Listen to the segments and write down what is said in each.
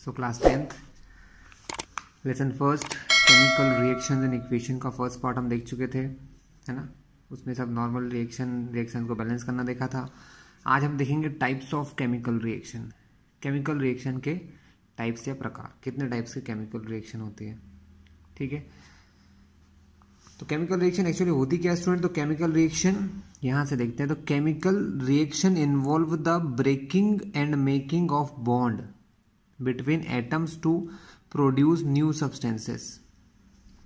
So class 10th lesson first chemical reaction and equation का first part हम देख चुके थे, है ना। उसमें सब नॉर्मल रिएक्शन को बैलेंस करना देखा था। आज हम देखेंगे टाइप्स ऑफ केमिकल रिएक्शन के टाइप्स या प्रकार, कितने टाइप्स के केमिकल रिएक्शन होती है, ठीक है। तो केमिकल रिएक्शन एक्चुअली होती क्या है स्टूडेंट? तो केमिकल रिएक्शन यहां से देखते हैं। तो chemical reaction involve the breaking and making of bond between atoms to produce new substances,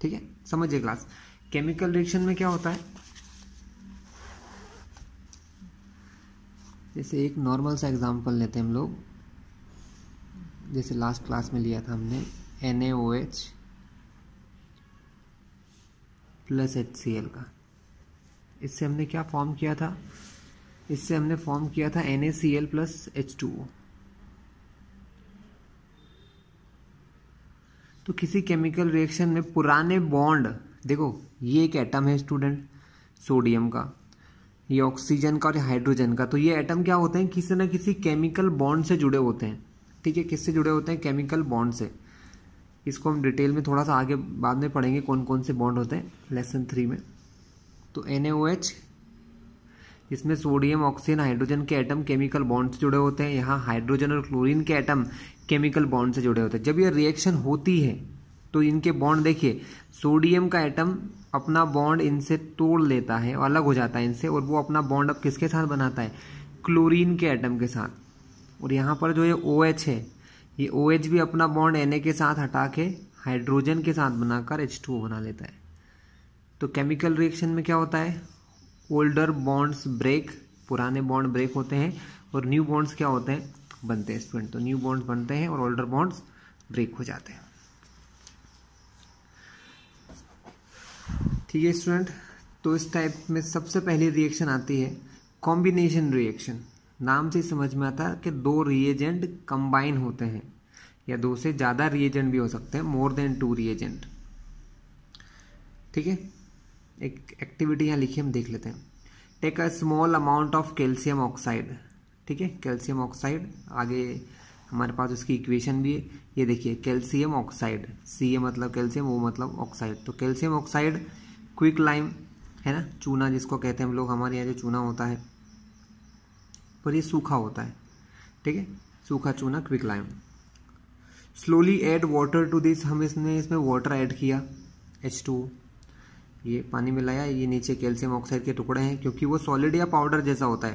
ठीक है। समझिए क्लास, केमिकल रिएक्शन में क्या होता है, जैसे एक नॉर्मल सा एग्जांपल लेते हैं हम लोग, जैसे लास्ट क्लास में लिया था हमने NaOH प्लस HCl का। इससे हमने क्या फॉर्म किया था? इससे हमने फॉर्म किया था NaCl प्लस H2O। तो किसी केमिकल रिएक्शन में पुराने बॉन्ड, देखो ये एक एटम है स्टूडेंट सोडियम का, ये ऑक्सीजन का और हाइड्रोजन का। तो ये एटम क्या होते हैं? किसी न किसी केमिकल बॉन्ड से जुड़े होते हैं, ठीक है। किससे जुड़े होते हैं? केमिकल बॉन्ड से। इसको हम डिटेल में थोड़ा सा आगे बाद में पढ़ेंगे कौन कौन से बॉन्ड होते हैं लेसन 3 में। तो NaOH, इसमें सोडियम ऑक्सीजन हाइड्रोजन के एटम केमिकल बॉन्ड से जुड़े होते हैं। यहाँ हाइड्रोजन और क्लोरीन के एटम केमिकल बॉन्ड से जुड़े होते हैं। जब ये रिएक्शन होती है तो इनके बॉन्ड देखिए, सोडियम का एटम अपना बॉन्ड इनसे तोड़ लेता है, अलग हो जाता है इनसे, और वो अपना बॉन्ड अब किसके साथ बनाता है? क्लोरीन के एटम के साथ। और यहाँ पर जो ये OH है, ये OH भी अपना बॉन्ड Na के साथ हटा के हाइड्रोजन के साथ बनाकर H2O बना लेता है। तो केमिकल रिएक्शन में क्या होता है? ओल्डर बॉन्ड्स ब्रेक, पुराने बॉन्ड ब्रेक होते हैं, और न्यू बॉन्ड्स क्या होते हैं? बनते हैं स्टूडेंट। तो न्यू बॉन्ड्स बनते हैं और ओल्डर बॉन्ड्स ब्रेक हो जाते हैं, ठीक है स्टूडेंट। तो इस टाइप में सबसे पहली रिएक्शन आती है कॉम्बिनेशन रिएक्शन। नाम से समझ में आता है कि दो रिएजेंट कंबाइन होते हैं, या दो से ज्यादा रिएजेंट भी हो सकते हैं, मोर देन 2 रिएजेंट, ठीक है। एक एक्टिविटी यहाँ लिखी, हम देख लेते हैं। Take a small amount of calcium oxide, ठीक है। कैल्शियम ऑक्साइड, आगे हमारे पास उसकी इक्वेशन भी है, ये देखिए कैल्शियम ऑक्साइड, Ca मतलब कैल्शियम, O मतलब ऑक्साइड। तो कैल्शियम ऑक्साइड क्विक लाइम है ना, चूना जिसको कहते हैं हम लोग, हमारे यहाँ जो चूना होता है पर ये सूखा होता है, ठीक है, सूखा चूना quick lime. Slowly add water to this, हम इसमें वाटर ऐड किया, H2O, ये पानी में लाया, ये नीचे कैल्शियम ऑक्साइड के टुकड़े हैं, क्योंकि वो सॉलिड या पाउडर जैसा होता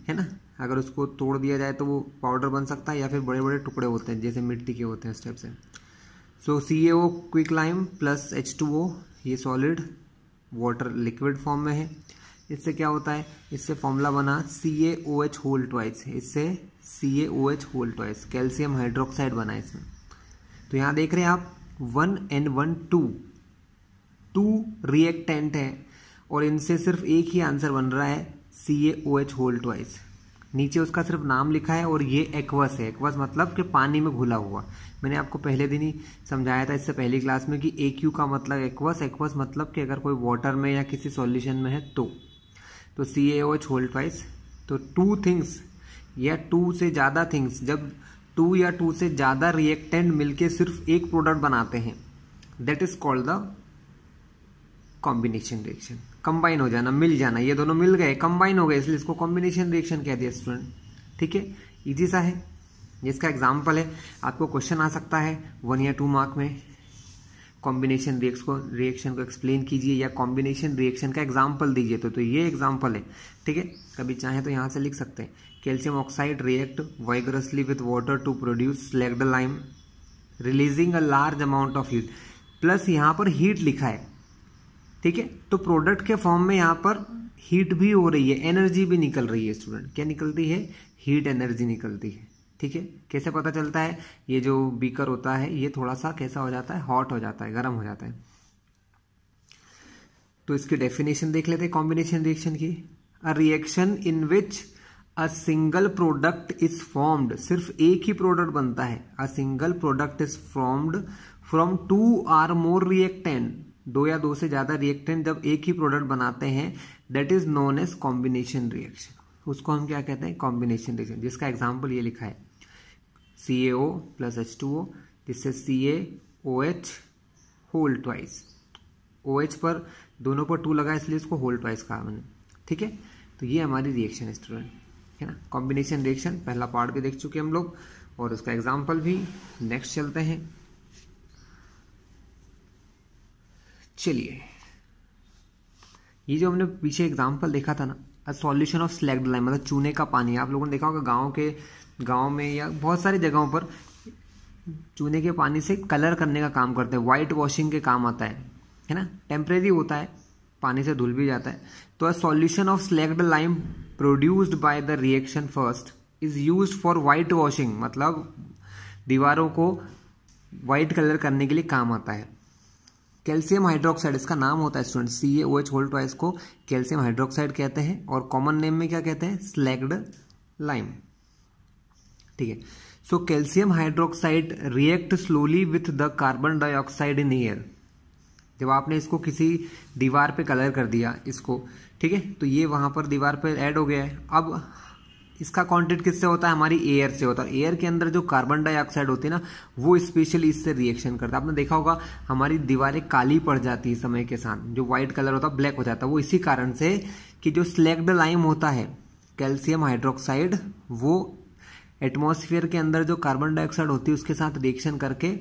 है ना। अगर उसको तोड़ दिया जाए तो वो पाउडर बन सकता है, या फिर बड़े बड़े टुकड़े होते हैं जैसे मिट्टी के होते हैं, इस टाइप से। सो CaO quick lime plus H2O, ये सॉलिड वाटर लिक्विड फॉर्म में है। इससे क्या होता है? इससे फॉर्मूला बना CaOH होल ट्वाइस, इससे CaOH whole twice, calcium hydroxide बना इसमें। तो यहाँ देख रहे हैं आप 1N1 2 रिएक्टेंट है, और इनसे सिर्फ एक ही आंसर बन रहा है CaOH होल ट्वाइस। नीचे उसका सिर्फ नाम लिखा है, और ये एक्वस है। एक्वस मतलब कि पानी में घुला हुआ। मैंने आपको पहले दिन ही समझाया था, इससे पहली क्लास में, कि AQ का मतलब एक्वस मतलब कि अगर कोई वाटर में या किसी सॉल्यूशन में है तो CaOH होल ट्वाइस। तो 2 थिंग्स या 2 से ज्यादा थिंग्स, जब 2 या 2 से ज्यादा रिएक्टेंट मिलके सिर्फ एक प्रोडक्ट बनाते हैं, that is called the combination reaction. Combine हो जाना, मिल जाना, ये दोनों मिल गए, कंबाइन हो गए, इसलिए इसको कॉम्बिनेशन रिएक्शन कह दिया स्टूडेंट, ठीक है। इजी सा है, जिसका एग्जांपल है, आपको क्वेश्चन आ सकता है 1 या 2 मार्क में, कॉम्बिनेशन रिएक्शन को एक्सप्लेन कीजिए या कॉम्बिनेशन रिएक्शन का एग्जांपल दीजिए। तो ये एग्जांपल है, ठीक है। कभी चाहे तो यहाँ से लिख सकते हैं, calcium oxide react vigorously with water to produce slaked lime releasing a large amount of heat, plus यहाँ पर हीट लिखा है, ठीक है। तो प्रोडक्ट के फॉर्म में यहाँ पर हीट भी हो रही है, एनर्जी भी निकल रही है स्टूडेंट। क्या निकलती है? हीट एनर्जी निकलती है, ठीक है। कैसे पता चलता है? ये जो बीकर होता है, ये थोड़ा सा कैसा हो जाता है? हॉट हो जाता है, गर्म हो जाता है। तो इसकी डेफिनेशन देख लेते हैं कॉम्बिनेशन रिएक्शन की। A reaction in which a single product is formed, सिर्फ एक ही प्रोडक्ट बनता है। A single product is formed from 2 और मोर रिएक्टेंट, 2 या 2 से ज्यादा रिएक्टेंट जब एक ही प्रोडक्ट बनाते हैं, that is known as combination reaction. उसको हम क्या कहते हैं? कॉम्बिनेशन रिएक्शन, जिसका एग्जांपल ये लिखा है। CaO प्लस H2O, जिससे CaOH होल ट्वाइस, OH पर दोनों पर 2 लगा इसलिए इसको होल ट्वाइस कहा मैंने। ठीक है, तो ये हमारी रिएक्शन है स्टूडेंट, है ना। कॉम्बिनेशन रिएक्शन पहला पार्ट भी देख चुके हम लोग और उसका एग्जाम्पल भी। नेक्स्ट चलते हैं, चलिए ये जो हमने पीछे एग्जाम्पल देखा था ना, a solution of slagged lime, मतलब चूने का पानी। आप लोगों ने देखा होगा गांव में या बहुत सारी जगहों पर चूने के पानी से कलर करने का काम करते हैं, वाइट वॉशिंग के काम आता है ना। टेम्परेरी होता है, पानी से धुल भी जाता है। तो a solution of slagged lime produced by the reaction first is used for white washing, मतलब दीवारों को वाइट कलर करने के लिए काम आता है। कैल्शियम हाइड्रोक्साइड इसका नाम होता है स्टूडेंट, CaOH होल ट्वाइस को कैल्शियम हाइड्रोक्साइड कहते हैं और कॉमन नेम में क्या कहते हैं, स्लैग्ड लाइम। ठीक है, so calcium hydroxide react slowly with the carbon dioxide in air. जब आपने इसको किसी दीवार पे कलर कर दिया इसको, ठीक है, तो ये वहां पर दीवार पे ऐड हो गया है। अब इसका कांटेक्ट किससे होता है, हमारी एयर से होता है। एयर के अंदर जो कार्बन डाइऑक्साइड होती है ना, वो स्पेशली इससे रिएक्शन करता है। आपने देखा होगा हमारी दीवारें काली पड़ जाती है समय के साथ, जो व्हाइट कलर होता है ब्लैक हो जाता है, वो इसी कारण से कि जो स्लैग्ड लाइम होता है कैल्शियम हाइड्रोक्साइड, वो एटमॉस्फेयर के अंदर जो कार्बन डाइऑक्साइड होती है उसके साथ रिएक्शन करके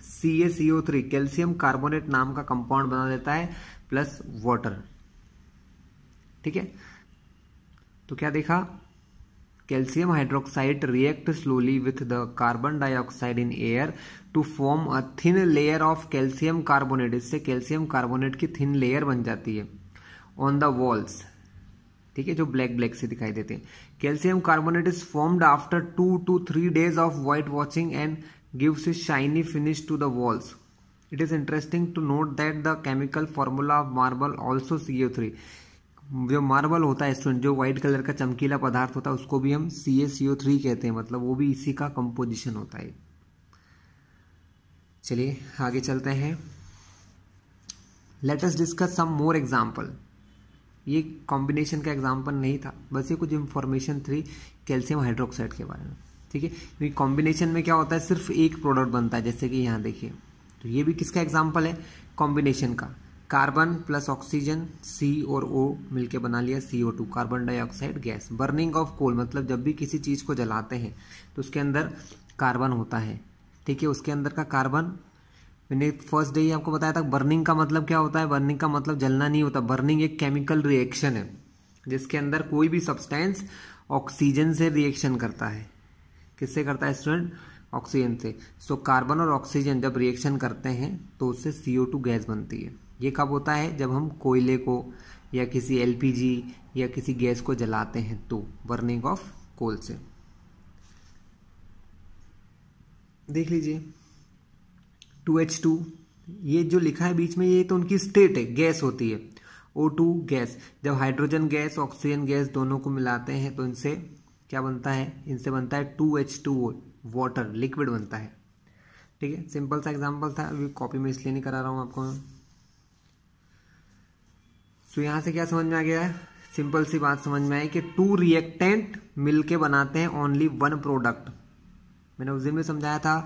CaCO3 कैल्शियम कार्बोनेट नाम का कंपाउंड बना देता है प्लस वाटर। ठीक है, तो क्या देखा, calcium hydroxide react slowly with the carbon dioxide in air to form a thin layer of calcium carbonate. इससे कैल्शियम कार्बोनेट की थिन लेयर बन जाती है ऑन द वॉल्स, ठीक है, जो ब्लैक से दिखाई देते हैं। Calcium carbonate is formed after 2 to 3 days of white washing and gives a shiny finish to the walls. It is interesting to note that the chemical formula of marble also CO3। जो marble होता है student, जो white colour का चमकीला पदार्थ होता है, उसको भी हम CaCO3 कहते हैं, मतलब वो भी इसी का कंपोजिशन होता है। चलिए आगे चलते हैं, let us discuss some more example. ये कॉम्बिनेशन का एग्जांपल नहीं था, बस ये कुछ इंफॉर्मेशन थी कैल्शियम हाइड्रोक्साइड के बारे में। ठीक है, क्योंकि कॉम्बिनेशन में क्या होता है, सिर्फ एक प्रोडक्ट बनता है, जैसे कि यहाँ देखिए। तो ये भी किसका एग्जाम्पल है, कॉम्बिनेशन का। कार्बन प्लस ऑक्सीजन C और O मिलके बना लिया CO2, carbon dioxide gas. Burning of coal, मतलब जब भी किसी चीज को जलाते हैं तो उसके अंदर कार्बन होता है। ठीक है, उसके अंदर का कार्बन, मैंने फर्स्ट डे ही आपको बताया था बर्निंग का मतलब क्या होता है। बर्निंग का मतलब जलना नहीं होता, बर्निंग एक केमिकल रिएक्शन है जिसके अंदर कोई भी सब्सटेंस ऑक्सीजन से रिएक्शन करता है। किससे करता है स्टूडेंट, ऑक्सीजन से। सो कार्बन और ऑक्सीजन जब रिएक्शन करते हैं तो उससे CO2 गैस बनती है। ये कब होता है, जब हम कोयले को या किसी LPG या किसी गैस को जलाते हैं, तो बर्निंग ऑफ कोल से। देख लीजिए 2H2, ये जो लिखा है बीच में, ये तो उनकी स्टेट है, गैस होती है। O2 गैस, जब हाइड्रोजन गैस ऑक्सीजन गैस दोनों को मिलाते हैं तो इनसे क्या बनता है, इनसे बनता है 2H2O, वाटर, लिक्विड बनता है। ठीक है, सिंपल सा एग्जांपल था, अभी कॉपी में इसलिए नहीं करा रहा हूं आपको मैं। तो यहां से क्या समझ में आ गया है, सिंपल सी बात समझ में आई कि 2 रिएक्टेंट मिलके बनाते हैं ओनली 1 प्रोडक्ट। मैंने उस दिन में समझाया था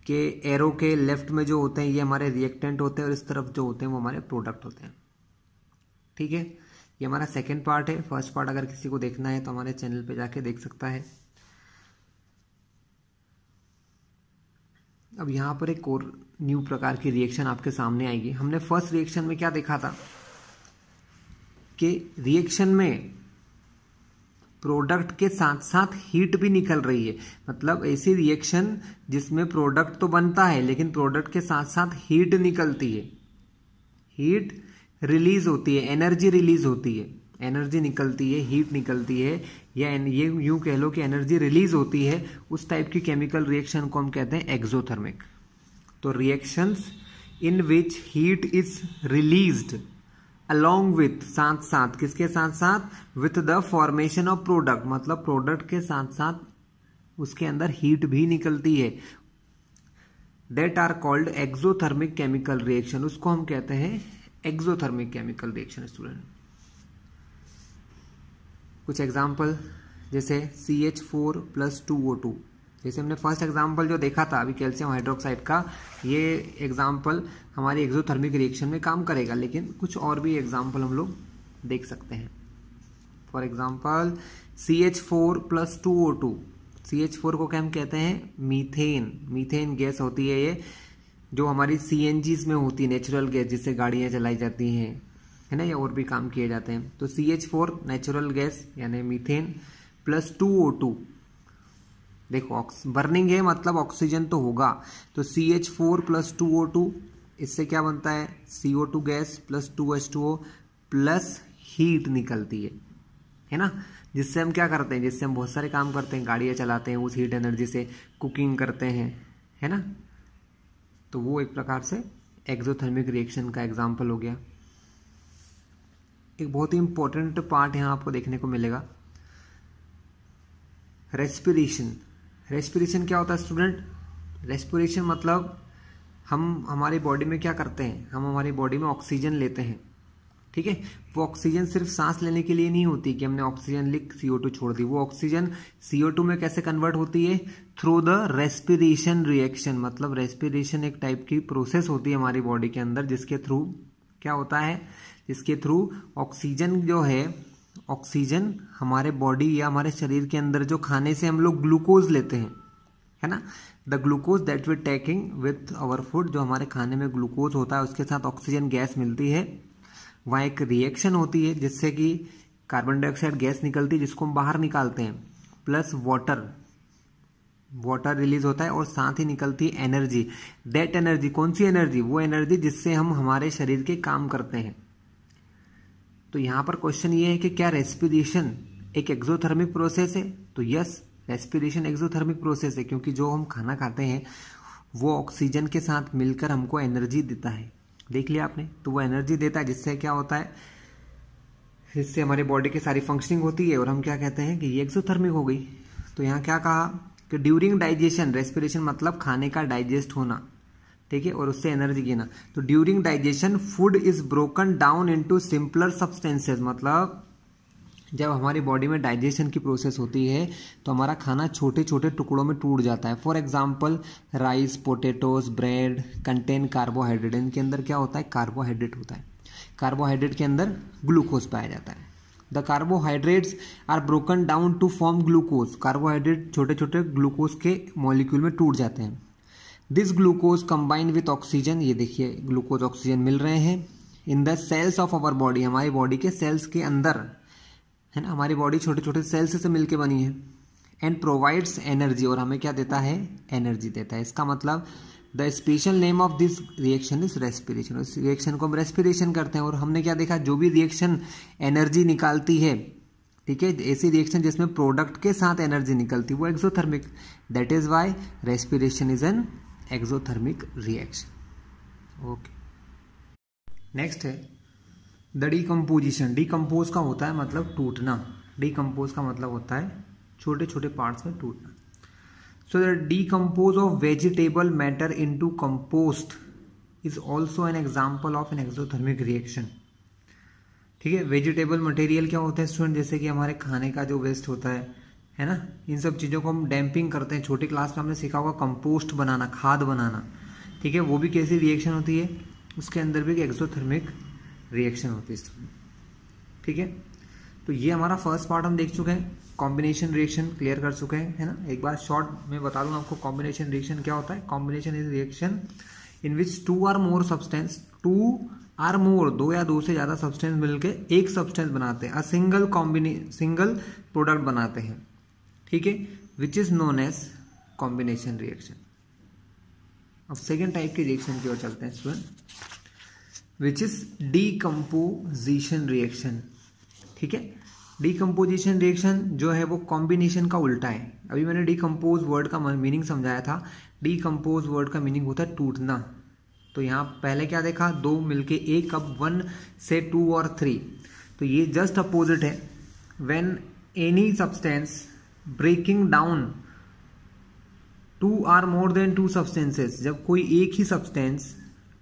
कि एरो के लेफ्ट में जो होते हैं ये हमारे रिएक्टेंट होते हैं और इस तरफ जो होते हैं वो हमारे प्रोडक्ट होते हैं। ठीक है, ये हमारा सेकेंड पार्ट है। फर्स्ट पार्ट अगर किसी को देखना है तो हमारे चैनल पे जाके देख सकता है। अब यहां पर एक और न्यू प्रकार की रिएक्शन आपके सामने आएगी। हमने फर्स्ट रिएक्शन में क्या देखा था कि रिएक्शन में प्रोडक्ट के साथ साथ हीट भी निकल रही है। मतलब ऐसी रिएक्शन जिसमें प्रोडक्ट तो बनता है लेकिन प्रोडक्ट के साथ साथ हीट निकलती है, हीट रिलीज होती है, एनर्जी रिलीज होती है, एनर्जी निकलती है, हीट निकलती है, या ये यूं कह लो कि एनर्जी रिलीज होती है। उस टाइप की केमिकल रिएक्शन को हम कहते हैं एक्सोथर्मिक। तो reactions in which heat is released along with, साथ साथ, किसके साथ साथ, with the formation of product, मतलब प्रोडक्ट के साथ साथ उसके अंदर हीट भी निकलती है, that are called exothermic chemical reaction. उसको हम कहते हैं एक्सोथर्मिक केमिकल रिएक्शन। स्टूडेंट कुछ एग्जाम्पल, जैसे CH4 + 2O2, जैसे हमने फर्स्ट एग्जांपल जो देखा था अभी कैल्शियम हाइड्रोक्साइड का, ये एग्जांपल हमारी एक्सोथर्मिक रिएक्शन में काम करेगा, लेकिन कुछ और भी एग्जांपल हम लोग देख सकते हैं। For example CH4 + 2O2, CH4 को क्या हम कहते हैं, मीथेन। मीथेन गैस होती है ये, जो हमारी CNGs में होती है, नेचुरल गैस जिससे गाड़ियां चलाई जाती हैं, है ना, या और भी काम किए जाते हैं। तो CH4 नेचुरल गैस यानी मीथेन + 2O2, देखो बर्निंग है मतलब ऑक्सीजन तो होगा, तो CH4 + 2O2, इससे क्या बनता है, CO2 gas + 2H2O plus heat निकलती है ना, जिससे हम क्या करते हैं, जिससे हम बहुत सारे काम करते हैं, गाड़ियां चलाते हैं, उस हीट एनर्जी से कुकिंग करते हैं, है ना। तो वो एक प्रकार से एक्सोथर्मिक रिएक्शन का एग्जाम्पल हो गया। एक बहुत ही इंपॉर्टेंट पार्ट यहाँ आपको देखने को मिलेगा, रेस्पिरेशन। रेस्पिरेशन क्या होता है स्टूडेंट, रेस्पिरेशन मतलब हम हमारी बॉडी में क्या करते हैं, हम हमारी बॉडी में ऑक्सीजन लेते हैं, ठीक है। वो ऑक्सीजन सिर्फ सांस लेने के लिए नहीं होती कि हमने ऑक्सीजन लिख CO2 छोड़ दी, वो ऑक्सीजन CO2 में कैसे कन्वर्ट होती है, थ्रू द रेस्पिरेशन रिएक्शन। मतलब रेस्पिरेशन एक टाइप की प्रोसेस होती है हमारी बॉडी के अंदर, जिसके थ्रू क्या होता है, जिसके थ्रू ऑक्सीजन जो है, ऑक्सीजन हमारे बॉडी या हमारे शरीर के अंदर जो खाने से हम लोग ग्लूकोज लेते हैं, है ना, the glucose that we taking with our food, जो हमारे खाने में ग्लूकोज होता है उसके साथ ऑक्सीजन गैस मिलती है, वहाँ एक रिएक्शन होती है जिससे कि कार्बन डाइऑक्साइड गैस निकलती है जिसको हम बाहर निकालते हैं, प्लस वाटर रिलीज होता है और साथ ही निकलती है एनर्जी। दैट एनर्जी, कौन सी एनर्जी, वो एनर्जी जिससे हम हमारे शरीर के काम करते हैं। तो यहाँ पर क्वेश्चन ये है कि क्या रेस्पिरेशन एक एक्सोथर्मिक प्रोसेस है, तो यस, रेस्पिरेशन एक्सोथर्मिक प्रोसेस है, क्योंकि जो हम खाना खाते हैं वो ऑक्सीजन के साथ मिलकर हमको एनर्जी देता है। देख लिया आपने, तो वो एनर्जी देता है जिससे क्या होता है, इससे हमारी बॉडी की सारी फंक्शनिंग होती है और हम क्या कहते हैं कि ये एक्सोथर्मिक हो गई। तो यहाँ क्या कहा कि ड्यूरिंग डाइजेशन, रेस्पिरेशन मतलब खाने का डाइजेस्ट होना, ठीक है, और उससे एनर्जी गिना। तो during digestion food is broken down into simpler substances, मतलब जब हमारी बॉडी में डाइजेशन की प्रोसेस होती है तो हमारा खाना छोटे छोटे टुकड़ों में टूट जाता है। For example rice, potatoes, bread contain carbohydrate, इनके अंदर क्या होता है, कार्बोहाइड्रेट होता है, कार्बोहाइड्रेट के अंदर ग्लूकोज पाया जाता है। The carbohydrates are broken down to form glucose, carbohydrate छोटे छोटे ग्लूकोज के मॉलिक्यूल में टूट जाते हैं। This glucose combine with oxygen, ये देखिए ग्लूकोज ऑक्सीजन मिल रहे हैं, in the cells of our body, हमारी बॉडी के सेल्स के अंदर, है ना, हमारी बॉडी छोटे छोटे सेल्स से मिलकर बनी है, एंड प्रोवाइड्स एनर्जी, और हमें क्या देता है, एनर्जी देता है। इसका मतलब the special name of this reaction is respiration, इस रिएक्शन को हम रेस्पिरेशन करते हैं। और हमने क्या देखा, जो भी रिएक्शन एनर्जी निकालती है, ठीक है, ऐसी रिएक्शन जिसमें प्रोडक्ट के साथ एनर्जी निकलती है वो exothermic, that is why respiration is an exothermic reaction. Okay, next है द डीकम्पोजिशन। डीकम्पोज का होता है मतलब टूटना, डीकम्पोज का मतलब होता है छोटे छोटे पार्ट्स में टूटना। So the decompose of vegetable matter into compost is also an example of N exothermic reaction, ठीक है। वेजिटेबल मटेरियल क्या होते हैं स्टूडेंट, जैसे कि हमारे खाने का जो वेस्ट होता है ना, इन सब चीज़ों को हम डैम्पिंग करते हैं। छोटी क्लास में हमने सीखा होगा कंपोस्ट बनाना, खाद बनाना, ठीक है, वो भी कैसी रिएक्शन होती है, उसके अंदर भी एक्सोथर्मिक रिएक्शन होती है, ठीक है। तो ये हमारा फर्स्ट पार्ट हम देख चुके हैं, कॉम्बिनेशन रिएक्शन क्लियर कर चुके हैं, है ना। एक बार शॉर्ट में बता दूं आपको कॉम्बिनेशन रिएक्शन क्या होता है। Combination is reaction in which two or more substance, two or more, दो या दो से ज्यादा सब्सटेंस मिलकर एक सब्सटेंस बनाते हैं, सिंगल प्रोडक्ट बनाते हैं, ठीक है, which is known as combination reaction. अब सेकेंड टाइप की रिएक्शन की ओर चलते हैं student, which is decomposition reaction, ठीक है। डीकम्पोजिशन रिएक्शन जो है वो कॉम्बिनेशन का उल्टा है। अभी मैंने डीकम्पोज वर्ड का मीनिंग समझाया था, डीकम्पोज वर्ड का मीनिंग होता है टूटना। तो यहाँ पहले क्या देखा, दो मिलके एक, अब 1 से 2 और 3, तो ये जस्ट अपोजिट है। When any substance breaking down 2 or more than 2 substances, जब कोई एक ही सब्सटेंस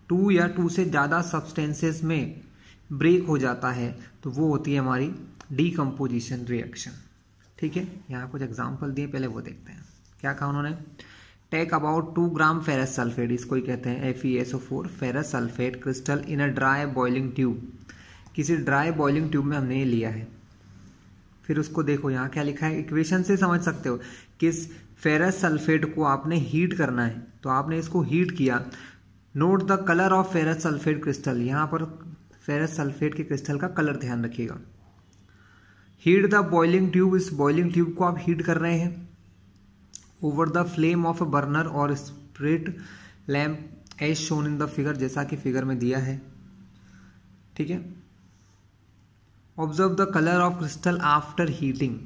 2 या 2 से ज्यादा सब्सटेंसेस में ब्रेक हो जाता है तो वो होती है हमारी डीकम्पोजिशन रिएक्शन, ठीक है। यहाँ कुछ एग्जाम्पल दिए, पहले वो देखते हैं। क्या कहा उन्होंने, take about 2 gram ferrous sulphate, इसको ही कहते हैं FeSO4 ferrous sulphate crystal in a dry boiling tube, किसी ड्राई बॉइलिंग ट्यूब में हमने ये लिया है। फिर उसको देखो यहाँ क्या लिखा है, इक्वेशन से समझ सकते हो, किस फेरस सल्फेट को आपने हीट करना है, तो आपने इसको हीट किया। Note the colour of ferrous sulphate crystal, यहाँ पर फेरस सल्फेट के क्रिस्टल का कलर ध्यान रखिएगा। हीट द बॉइलिंग ट्यूब, इस बॉइलिंग ट्यूब को आप हीट कर रहे हैं over the flame of a burner और spirit lamp as shown in the figure, जैसा कि फिगर में दिया है। ठीक है, observe the colour of crystal after heating.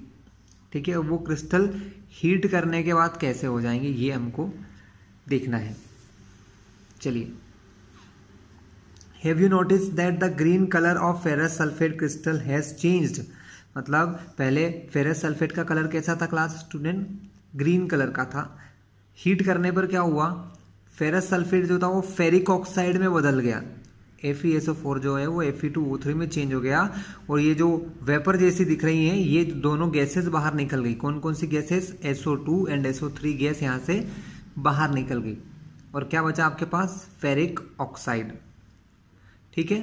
ठीक है, वो क्रिस्टल हीट करने के बाद कैसे हो जाएंगे ये हमको देखना है। चलिए, have you notice that the green colour of ferrous sulphate crystal has changed, मतलब पहले फेरस सल्फेट का कलर कैसा था क्लास स्टूडेंट, ग्रीन कलर का था। हीट करने पर क्या हुआ, फेरस सल्फेट जो था वो फेरिक ऑक्साइड में बदल गया, FeSO4 जो है वो Fe2O3 में चेंज हो गया, और ये जो वेपर जैसी दिख रही हैं ये दोनों गैसेस बाहर निकल गई। कौन कौन सी gases, SO2 and SO3 gas यहाँ से बाहर निकल गई, और क्या बचा आपके पास, फेरिक ऑक्साइड। ठीक है,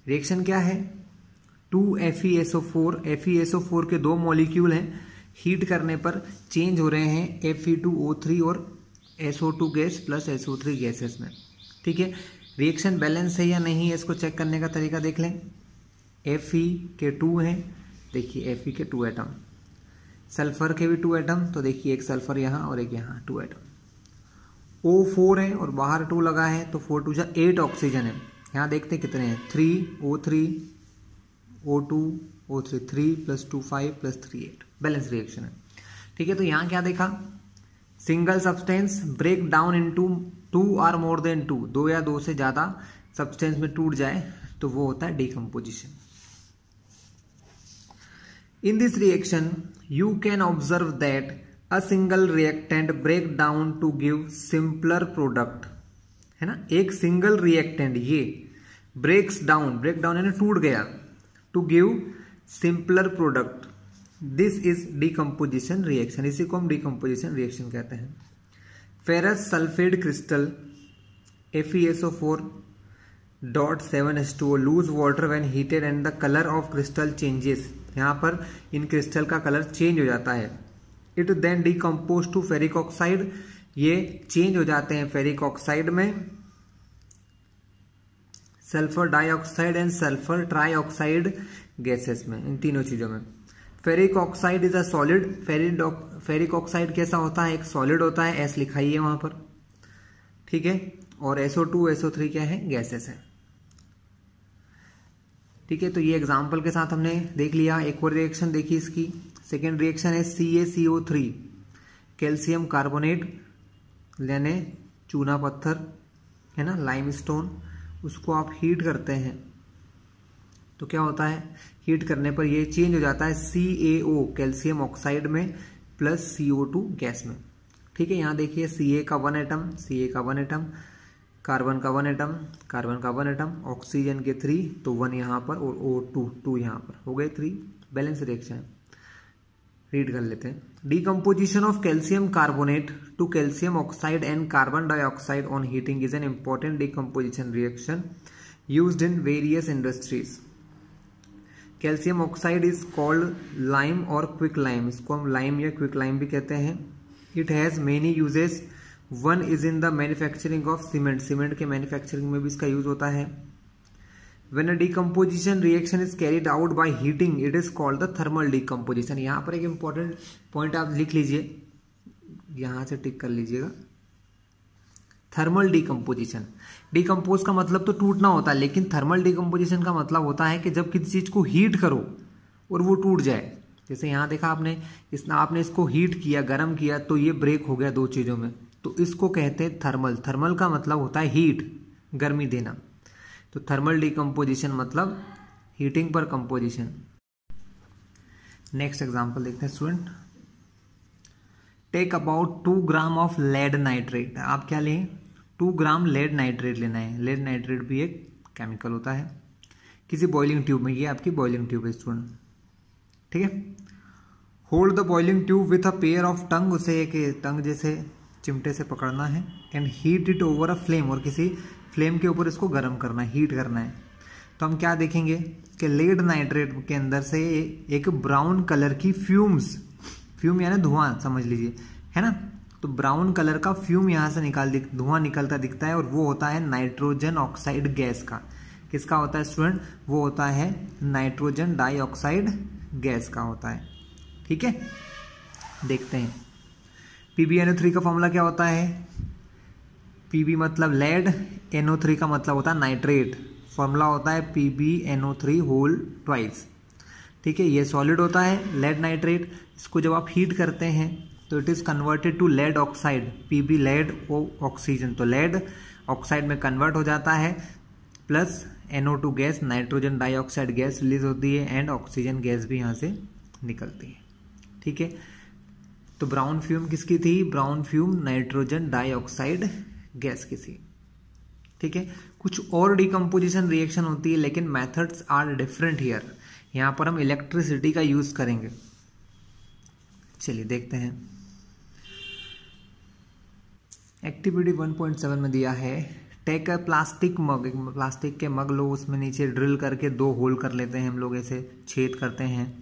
रिएक्शन क्या है, 2FeSO4, FeSO4 के 2 मॉलिक्यूल हैं, हीट करने पर चेंज हो रहे हैं Fe2O3 और SO2 gas plus SO3 gases में। ठीक है, रिएक्शन बैलेंस है या नहीं है, इसको चेक करने का तरीका देख लें। Fe के 2 हैं, देखिए Fe के 2 एटम, सल्फर के भी 2 एटम, तो देखिए एक सल्फर यहाँ और एक यहाँ 2 एटम। O4 है और बाहर 2 लगा है, तो 4 2 8 ऑक्सीजन है। यहाँ देखते कितने हैं, 3 O3 O2 O3 3 + 2 5 + 3 8, balance reaction है। ठीक है, तो यहाँ क्या देखा, single substance break down into 2 और मोर देन 2, 2 या 2 से ज्यादा सब्सटेंस में टूट जाए तो वो होता है decomposition. In this reaction you can observe that a single reactant break down to give simpler product, है ना, एक सिंगल रिएक्टेंट ये ब्रेक डाउन यानी टूट गया, to give simpler product, this is decomposition reaction, इसी को हम डिकम्पोजिशन रिएक्शन कहते हैं। Ferrous sulphate crystal FeSO4.7H2O lose water when heated and the colour of crystal changes, यहाँ पर इन क्रिस्टल का कलर चेंज हो जाता है। It then decompose to ferric oxide, ये चेंज हो जाते हैं फेरिक ऑक्साइड में, sulphur dioxide and sulphur trioxide gases में, इन तीनों चीजों में। Ferric oxide is a solid, ferric oxide कैसा होता है, एक सॉलिड होता है, S लिखाई है वहां पर। ठीक है, और SO2 SO3 क्या है, गैसेस है। ठीक है, तो ये एग्जांपल के साथ हमने देख लिया। एक और रिएक्शन देखिए इसकी, सेकेंड रिएक्शन है CaCO3, कैल्शियम कार्बोनेट यानी चूना पत्थर, है ना, लाइमस्टोन, उसको आप हीट करते हैं तो क्या होता है, हीट करने पर ये चेंज हो जाता है CaO कैल्शियम ऑक्साइड में प्लस CO2 गैस में। ठीक है, यहाँ देखिए Ca का 1 एटम, Ca का 1 एटम, कार्बन का 1 एटम, कार्बन का 1 एटम, ऑक्सीजन के 3, तो 1 यहाँ पर और O2 2 यहाँ पर, हो गए 3, बैलेंस रिएक्शन। रीड कर लेते हैं। Decomposition of calcium carbonate to calcium oxide and carbon dioxide on heating is an important decomposition reaction used in various industries. Calcium oxide is called lime और क्विक लाइम, इसको हम lime या quick lime भी कहते हैं। It has many uses, one is in the manufacturing of cement, cement के manufacturing में भी इसका यूज होता है। When a decomposition reaction is carried out by heating, it is called the thermal decomposition। यहाँ पर एक इंपॉर्टेंट पॉइंट आप लिख लीजिए, यहां से टिक कर लीजिएगा, थर्मल डिकम्पोजिशन। डिकम्पोज का मतलब तो टूटना होता है, लेकिन थर्मल डिकम्पोजिशन का मतलब होता है कि जब किसी चीज को हीट करो और वो टूट जाए। जैसे यहाँ देखा आपने, आपने इसको हीट किया, गर्म किया, तो ये ब्रेक हो गया 2 चीजों में, तो इसको कहते हैं थर्मल। थर्मल का मतलब होता है हीट, गर्मी देना, तो थर्मल डिकम्पोजिशन मतलब हीटिंग पर कंपोजिशन। नेक्स्ट एग्जांपल देखते हैं student. Take about 2 gram of lead nitrate, आप क्या लें, 2 ग्राम लेड नाइट्रेट लेना है। लेड नाइट्रेट भी एक केमिकल होता है, किसी बॉइलिंग ट्यूब में, ये आपकी बॉइलिंग ट्यूब है स्टूडेंट, ठीक है। Hold the boiling tube with a pair of tongue, उसे एक टंग जैसे चिमटे से पकड़ना है, and heat it over a flame, और किसी फ्लेम के ऊपर इसको गर्म करना है, हीट करना है। तो हम क्या देखेंगे कि लेड नाइट्रेट के अंदर से एक ब्राउन कलर की फ्यूम्स, फ्यूम यानी धुआं समझ लीजिए, है ना। तो ब्राउन कलर का फ्यूम यहाँ से धुआं निकलता दिखता है, और वो होता है नाइट्रोजन ऑक्साइड गैस का। किसका होता है स्टूडेंट? वो होता है नाइट्रोजन डाइऑक्साइड गैस का होता है। ठीक है, देखते हैं। PbNO3 का फॉर्मूला क्या होता है? Pb मतलब लेड, NO3 का मतलब होता है नाइट्रेट। फॉर्मूला होता है PbNO3 होल ट्वाइस। ठीक है, ये सॉलिड होता है लेड नाइट्रेट। इसको जब आप हीट करते हैं तो it is converted to lead oxide, Pb lead oxygen, तो लेड ऑक्साइड में कन्वर्ट हो जाता है, plus NO2 gas, nitrogen dioxide gas release होती है, एंड ऑक्सीजन गैस भी यहाँ से निकलती है। ठीक है, तो ब्राउन फ्यूम किसकी थी? Brown fume nitrogen dioxide gas की थी। ठीक है, कुछ और डिकम्पोजिशन रिएक्शन होती है, लेकिन मेथड्स आर डिफरेंट हियर। यहां पर हम इलेक्ट्रिसिटी का यूज करेंगे। चलिए देखते हैं। एक्टिविटी 1.7 में दिया है, take a plastic mug, plastic के मग लो, उसमें नीचे ड्रिल करके 2 होल कर लेते हैं हम लोग, ऐसे छेद करते हैं।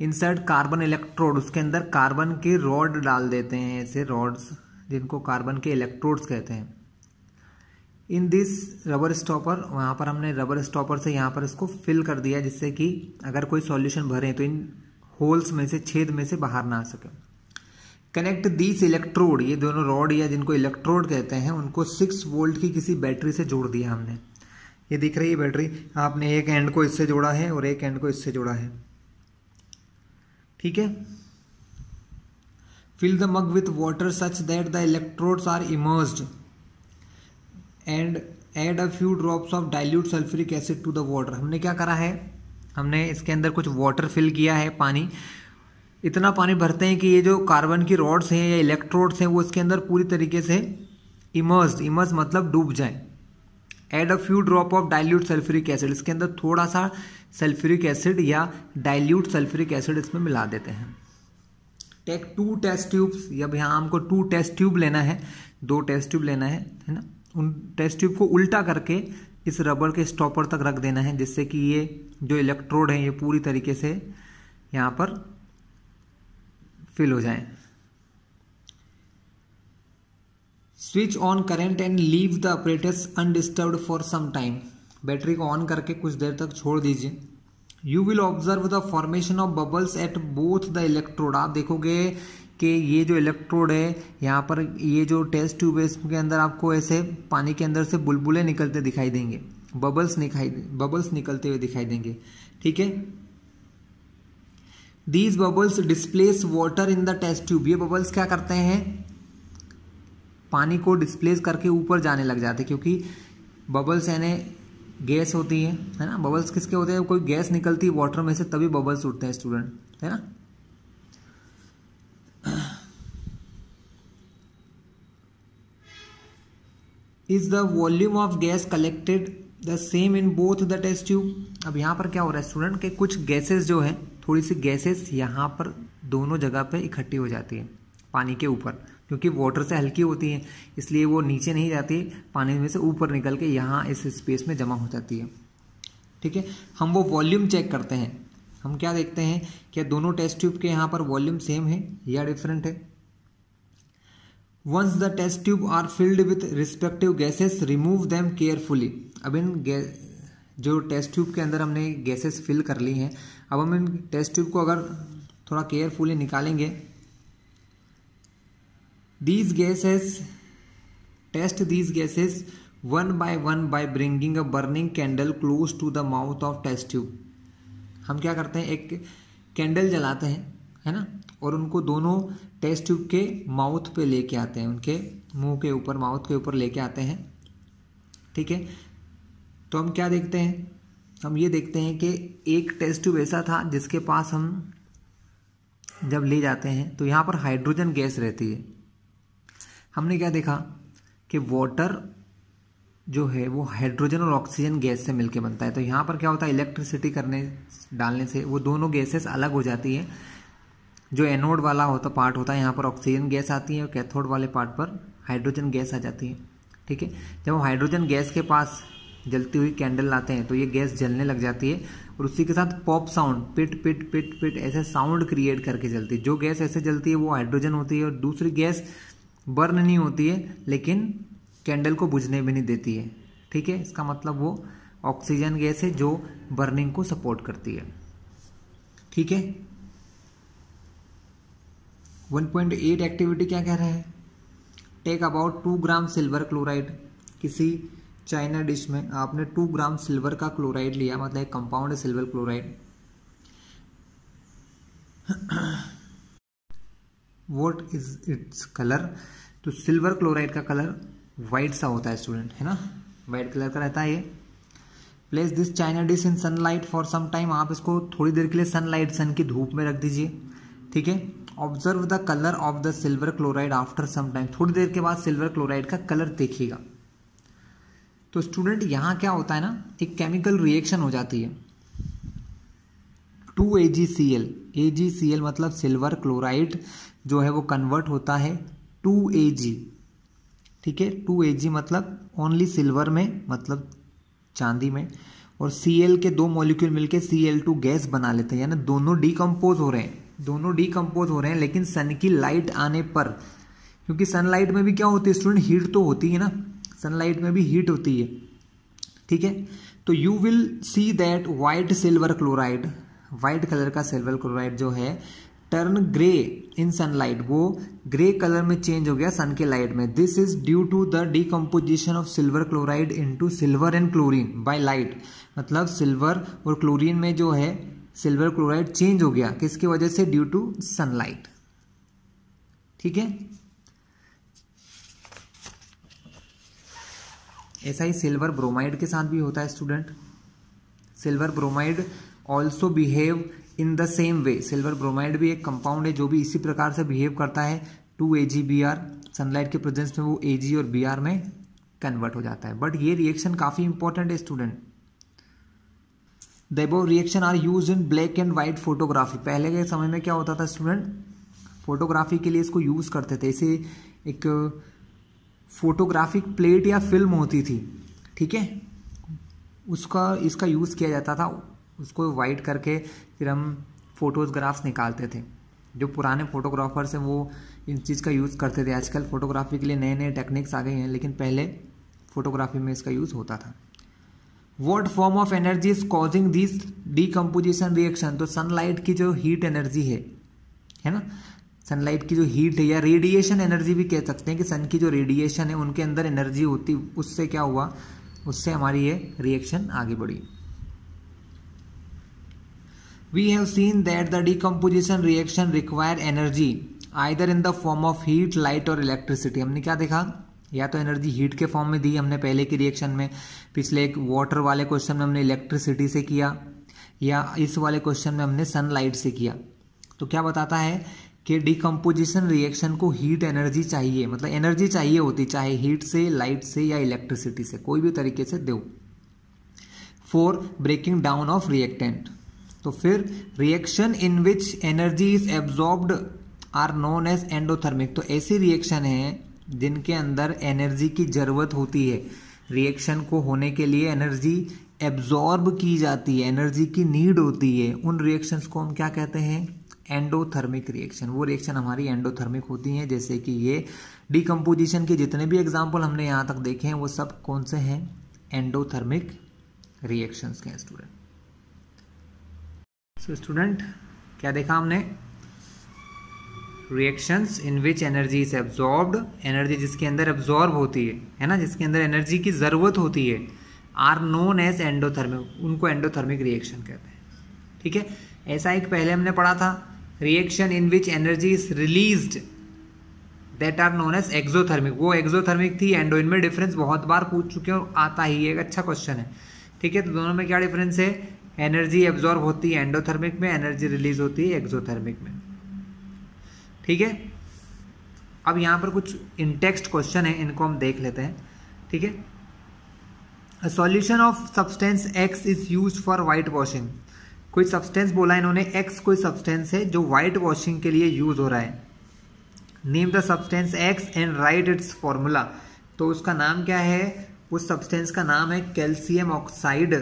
इंसर्ट कार्बन इलेक्ट्रोड, उसके अंदर कार्बन के रॉड डाल देते हैं, ऐसे रॉड्स जिनको कार्बन के इलेक्ट्रोड्स कहते हैं। इन दिस रबर स्टॉपर, वहाँ पर हमने रबर स्टॉपर से यहाँ पर इसको फिल कर दिया, जिससे कि अगर कोई सॉल्यूशन भरे तो इन होल्स में से, छेद में से बाहर ना आ सके। कनेक्ट दिस इलेक्ट्रोड, ये दोनों रॉड या जिनको इलेक्ट्रोड कहते हैं, उनको 6 वोल्ट की किसी बैटरी से जोड़ दिया हमने। ये दिख रही है बैटरी, आपने एक एंड को इससे जोड़ा है और एक एंड को इससे जोड़ा है। ठीक है, fill the mug with water such that the electrodes are immersed and add a few drops of dilute sulphuric acid to the water. हमने क्या करा है, हमने इसके अंदर कुछ वाटर फिल किया है, पानी, इतना पानी भरते हैं कि ये जो कार्बन की रॉड्स हैं या इलेक्ट्रोड्स हैं वो इसके अंदर पूरी तरीके से इमर्स मतलब डूब जाए। Add a few drop of dilute sulphuric acid, इसके अंदर थोड़ा सा सल्फ्यूरिक एसिड या डाइल्यूट सल्फ्यूरिक एसिड इसमें मिला देते हैं। टेक 2 टेस्ट ट्यूब्स, अब यहाँ हमको 2 टेस्ट ट्यूब लेना है, 2 टेस्ट ट्यूब लेना है ना। उन टेस्ट ट्यूब को उल्टा करके इस रबर के स्टॉपर तक रख देना है, जिससे कि ये जो इलेक्ट्रोड है ये पूरी तरीके से यहाँ पर फिल हो जाए। Switch on current and leave the apparatus undisturbed for some time, battery को ऑन करके कुछ देर तक छोड़ दीजिए। You will observe the formation of bubbles at both the electrode, आप देखोगे कि ये जो इलेक्ट्रोड है यहाँ पर, ये जो टेस्ट ट्यूब है इसके अंदर आपको ऐसे पानी के अंदर से बुलबुले निकलते दिखाई देंगे, बबल्स निकलते हुए दिखाई देंगे। ठीक है, these bubbles displace water in the test tube, ये बबल्स क्या करते हैं, पानी को डिस्प्लेस करके ऊपर जाने लग जाते हैं, क्योंकि बबल्स यानी गैस होती है ना। बबल्स किसके होते हैं, कोई गैस निकलती है वाटर में से तभी बबल्स उठते हैं स्टूडेंट, है ना। Is the volume of gas collected the same in both the test tube. अब यहाँ पर क्या हो रहा है स्टूडेंट के कुछ गैसेस जो है, थोड़ी सी गैसेस यहाँ पर दोनों जगह पे इकट्ठी हो जाती है पानी के ऊपर, क्योंकि वाटर से हल्की होती है इसलिए वो नीचे नहीं जाती, पानी में से ऊपर निकल के यहाँ इस स्पेस में जमा हो जाती है। ठीक है, हम वो वॉल्यूम चेक करते हैं। हम क्या देखते हैं, क्या दोनों टेस्ट ट्यूब के यहाँ पर वॉल्यूम सेम है या डिफरेंट है। Once the test tube are filled with respective gases remove them carefully. अब इन जो टेस्ट ट्यूब के अंदर हमने गैसेस फिल कर ली हैं, अब हम इन टेस्ट ट्यूब को अगर थोड़ा केयरफुली निकालेंगे। These gases, test these gases one by bringing a burning candle close to the mouth of test tube। हम क्या करते हैं, एक कैंडल जलाते हैं, है ना, और उनको दोनों टेस्ट ट्यूब के माउथ पे लेके आते हैं, उनके मुंह के ऊपर, माउथ के ऊपर लेके आते हैं। ठीक है, तो हम क्या देखते हैं, हम ये देखते हैं कि एक टेस्ट ट्यूब ऐसा था जिसके पास हम जब ले जाते हैं तो यहाँ पर हाइड्रोजन गैस रहती है। हमने क्या देखा कि वाटर जो है वो हाइड्रोजन और ऑक्सीजन गैस से मिलके बनता है। तो यहाँ पर क्या होता है, इलेक्ट्रिसिटी डालने से वो दोनों गैसेस अलग हो जाती है, जो एनोड वाला होता पार्ट होता है यहाँ पर ऑक्सीजन गैस आती है और कैथोड वाले पार्ट पर हाइड्रोजन गैस आ जाती है। ठीक है, जब हम हाइड्रोजन गैस के पास जलती हुई कैंडल लाते हैं तो ये गैस जलने लग जाती है और उसी के साथ पॉप साउंड, पिट पिट पिट पिट ऐसे साउंड क्रिएट करके जलती है। जो गैस ऐसे जलती है वो हाइड्रोजन होती है और दूसरी गैस बर्न नहीं होती है लेकिन कैंडल को बुझने भी नहीं देती है। ठीक है, इसका मतलब वो ऑक्सीजन गैस है जो बर्निंग को सपोर्ट करती है। ठीक है, 1.8 एक्टिविटी क्या कह रहा है? Take about 2 gram silver chloride. किसी चाइना डिश में आपने 2 ग्राम सिल्वर का क्लोराइड लिया, मतलब एक कंपाउंड है silver chloride. What is its colour? तो सिल्वर क्लोराइड का कलर व्हाइट सा होता है स्टूडेंट, है ना, व्हाइट कलर का रहता है ये। Place this china dish in sunlight for some time. आप इसको थोड़ी देर के लिए सनलाइट, सन की धूप में रख दीजिए। ठीक है, observe the colour of the silver chloride after some time. थोड़ी देर के बाद सिल्वर क्लोराइड का कलर देखिएगा। तो स्टूडेंट यहां क्या होता है ना, एक केमिकल रिएक्शन हो जाती है 2AgCl। AgCl मतलब सिल्वर क्लोराइड जो है वो कन्वर्ट होता है 2Ag। ठीक है, 2Ag मतलब ओनली सिल्वर में, मतलब चांदी में, और Cl के 2 मॉलिक्यूल मिलके Cl2 गैस बना लेते हैं, यानी दोनों डिकम्पोज हो रहे हैं, दोनों डिकम्पोज हो रहे हैं। लेकिन सन की लाइट आने पर, क्योंकि सनलाइट में भी क्या होती है स्टूडेंट, हीट तो होती है ना, सनलाइट में भी हीट होती है। ठीक है, तो you will see that white silver chloride, white colour का सिल्वर क्लोराइड जो है टर्न ग्रे इन सनलाइट, वो ग्रे कलर में चेंज हो गया सन के लाइट में। This is due to the decomposition of silver chloride into silver and chlorine by light. मतलब सिल्वर और क्लोरीन में जो है सिल्वर क्लोराइड चेंज हो गया, किसकी वजह से? Due to sunlight. ठीक है, ऐसा ही सिल्वर ब्रोमाइड के साथ भी होता है student. Silver bromide also behave in the same way. Silver bromide भी एक कंपाउंड है जो भी इसी प्रकार से बिहेव करता है 2AgBr। सनलाइट के प्रेजेंस में वो Ag और Br में कन्वर्ट हो जाता है। बट ये रिएक्शन काफी इंपॉर्टेंट है student. The above reaction are used in black and white photography. पहले के समय में क्या होता था स्टूडेंट, फोटोग्राफी के लिए इसको यूज करते थे। इसे एक फोटोग्राफिक प्लेट या फिल्म होती थी, ठीक है, इसका यूज किया जाता था। उसको वाइट करके फिर हम फोटोग्राफ्स निकालते थे। जो पुराने फोटोग्राफर्स हैं वो इन चीज़ का यूज़ करते थे। आजकल फोटोग्राफी के लिए नए नए टेक्निक्स आ गए हैं, लेकिन पहले फोटोग्राफी में इसका यूज़ होता था। What form of energy is causing this decomposition reaction? तो सनलाइट की जो हीट एनर्जी है ना, सनलाइट की जो हीट है या रेडिएशन एनर्जी भी कह सकते हैं कि सन की जो रेडिएशन है उनके अंदर एनर्जी होती, उससे क्या हुआ, उससे हमारी ये रिएक्शन आगे बढ़ी। We have seen that the decomposition reaction require energy either in the form of heat, light और electricity। हमने क्या देखा, या तो एनर्जी हीट के फॉर्म में दी हमने पहले की रिएक्शन में, पिछले एक वाटर वाले क्वेश्चन में हमने इलेक्ट्रिसिटी से किया, या इस वाले क्वेश्चन में हमने सनलाइट से किया। तो क्या बताता है कि डिकम्पोजिशन रिएक्शन को हीट एनर्जी चाहिए, मतलब एनर्जी चाहिए होती, चाहे हीट से, लाइट से या इलेक्ट्रिसिटी से, कोई भी तरीके से दो, for breaking down of reactant. तो फिर reaction in which energy is absorbed are known as endothermic. तो ऐसी रिएक्शन है जिनके अंदर एनर्जी की जरूरत होती है, रिएक्शन को होने के लिए एनर्जी एब्जॉर्ब की जाती है, एनर्जी की नीड होती है, उन रिएक्शंस को हम क्या कहते हैं, एंडोथर्मिक रिएक्शन। वो रिएक्शन हमारी एंडोथर्मिक होती हैं, जैसे कि ये डिकम्पोजिशन के जितने भी एग्जाम्पल हमने यहाँ तक देखे हैं वो सब कौन से हैं, एंडोथर्मिक रिएक्शंस के हैं स्टूडेंट। सो स्टूडेंट क्या देखा हमने, reactions in which energy is absorbed, energy जिसके अंदर एब्जॉर्ब होती है ना, जिसके अंदर एनर्जी की जरूरत होती है, आर नोन एज एंडोथर्मिक, उनको एंडोथर्मिक रिएक्शन कहते हैं। ठीक है, ऐसा एक पहले हमने पढ़ा था, reaction in which energy is released that are known as exothermic, वो एक्सोथर्मिक थी, एंडो, इनमें डिफरेंस बहुत बार पूछ चुके हैं और आता ही है, एक अच्छा क्वेश्चन है। ठीक है, तो दोनों में क्या डिफरेंस है, एनर्जी एब्जॉर्ब होती है एंडोथर्मिक में, एनर्जी रिलीज होती है एक्सोथर्मिक में। ठीक है, अब यहां पर कुछ इनटेक्स्ट क्वेश्चन है, इनको हम देख लेते हैं। ठीक है, a solution of substance x is used for white washing. कोई सब्सटेंस बोला इन्होंने, एक्स कोई सब्सटेंस है जो व्हाइट वॉशिंग के लिए यूज हो रहा है। Name the substance x and right it's formula. तो उसका नाम क्या है, उस सब्सटेंस का नाम है कैल्शियम ऑक्साइड,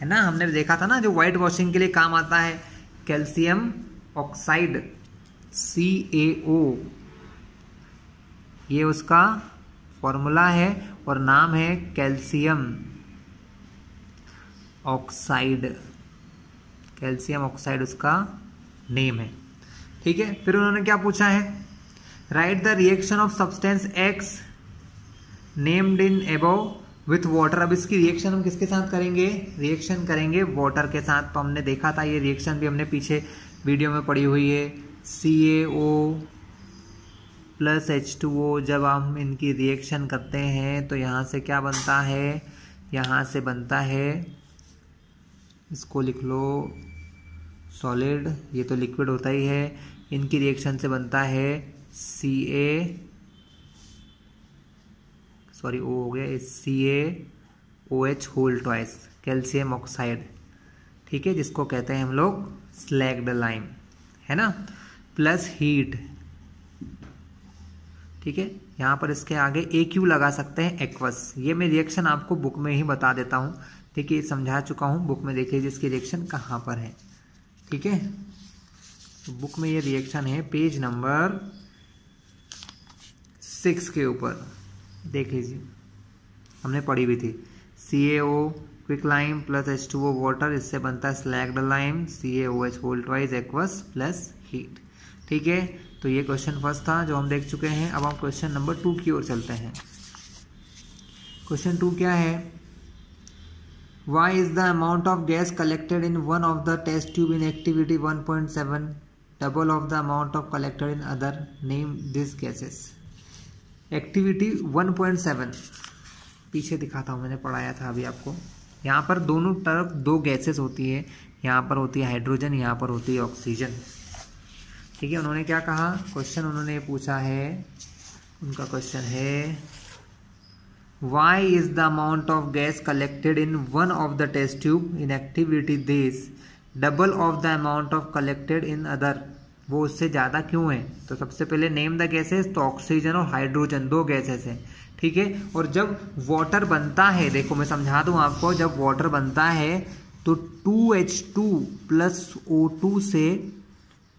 है ना। हमने देखा था ना जो व्हाइट वॉशिंग के लिए काम आता है, कैल्शियम ऑक्साइड CaO, ये उसका फॉर्मूला है और नाम है कैल्शियम ऑक्साइड। कैल्शियम ऑक्साइड उसका नेम है, ठीक है। फिर उन्होंने क्या पूछा है, right the reaction of substance x named in above with water. अब इसकी रिएक्शन हम किसके साथ करेंगे, रिएक्शन करेंगे वाटर के साथ। तो हमने देखा था ये रिएक्शन भी हमने पीछे वीडियो में पढ़ी हुई है, CaO प्लस H2O। जब हम इनकी रिएक्शन करते हैं तो यहाँ से क्या बनता है, यहाँ से बनता है, इसको लिख लो सॉलिड, ये तो लिक्विड होता ही है। इनकी रिएक्शन से बनता है O हो गया, CaOH whole twice, calcium oxide, ठीक है, जिसको कहते हैं हम लोग स्लैग्ड लाइम, है ना, प्लस हीट, ठीक है। यहाँ पर इसके आगे AQ लगा सकते हैं, एक्वस। ये मैं रिएक्शन आपको बुक में ही बता देता हूँ, ठीक है, समझा चुका हूँ, बुक में देखिए जिसकी रिएक्शन कहाँ पर है, ठीक है। तो बुक में ये रिएक्शन है पेज नंबर 6 के ऊपर, देख लीजिए, हमने पढ़ी भी थी। CaO quick lime plus H2O water, इससे बनता है slaked lime, CaOH whole twice aqueous plus heat, ठीक है। तो ये क्वेश्चन फर्स्ट था जो हम देख चुके हैं। अब हम क्वेश्चन नंबर 2 की ओर चलते हैं। क्वेश्चन 2 क्या है, Why is the amount of gas collected in one of the test tube in activity 1.7 double of the amount of collected in other? Name these gases. Activity 1.7 पीछे दिखाता हूँ, मैंने पढ़ाया था अभी आपको। यहाँ पर दोनों तरफ दो गैसेस होती है, यहाँ पर होती है हाइड्रोजन, यहाँ पर होती है ऑक्सीजन, ठीक है। उन्होंने क्या कहा, क्वेश्चन उन्होंने पूछा है, उनका क्वेश्चन है Why is the amount of gas collected in one of the test tube in activity this double of the amount of collected in other? वो उससे ज़्यादा क्यों है? तो सबसे पहले नेम द गैसेस, तो ऑक्सीजन और हाइड्रोजन दो गैसेस हैं, ठीक है। और जब वाटर बनता है, देखो मैं समझा दूं आपको, जब वाटर बनता है तो 2H2 प्लस O2 से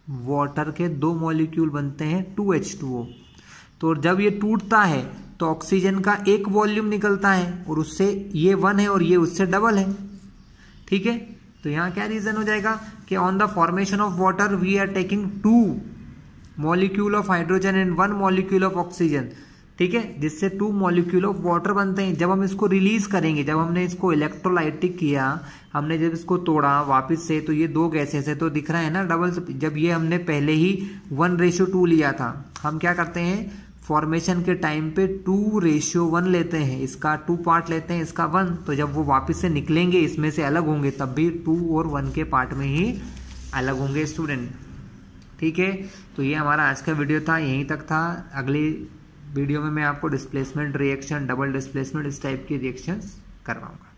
वाटर के दो मॉलिक्यूल बनते हैं 2H2O। तो जब ये टूटता है तो ऑक्सीजन का एक वॉल्यूम निकलता है और उससे ये 1 है और ये उससे डबल है, ठीक है। तो यहाँ क्या रीजन हो जाएगा कि on the formation of water we are taking 2 molecule of hydrogen and 1 molecule of oxygen, ठीक है, जिससे 2 मॉलिक्यूल ऑफ वाटर बनते हैं। जब हम इसको रिलीज करेंगे, जब हमने इसको इलेक्ट्रोलाइटिक किया, हमने जब इसको तोड़ा वापस से, तो ये दो गैसेस है, तो दिख रहा है ना डबल। जब ये हमने पहले ही 1:2 लिया था, हम क्या करते हैं फॉर्मेशन के टाइम पे 2:1 लेते हैं, इसका 2 पार्ट लेते हैं, इसका 1। तो जब वो वापस से निकलेंगे, इसमें से अलग होंगे, तब भी 2 और 1 के पार्ट में ही अलग होंगे स्टूडेंट, ठीक है। तो ये हमारा आज का वीडियो था, यहीं तक था। अगली वीडियो में मैं आपको डिस्प्लेसमेंट रिएक्शन, डबल डिस्प्लेसमेंट, इस टाइप की रिएक्शंस करवाऊंगा।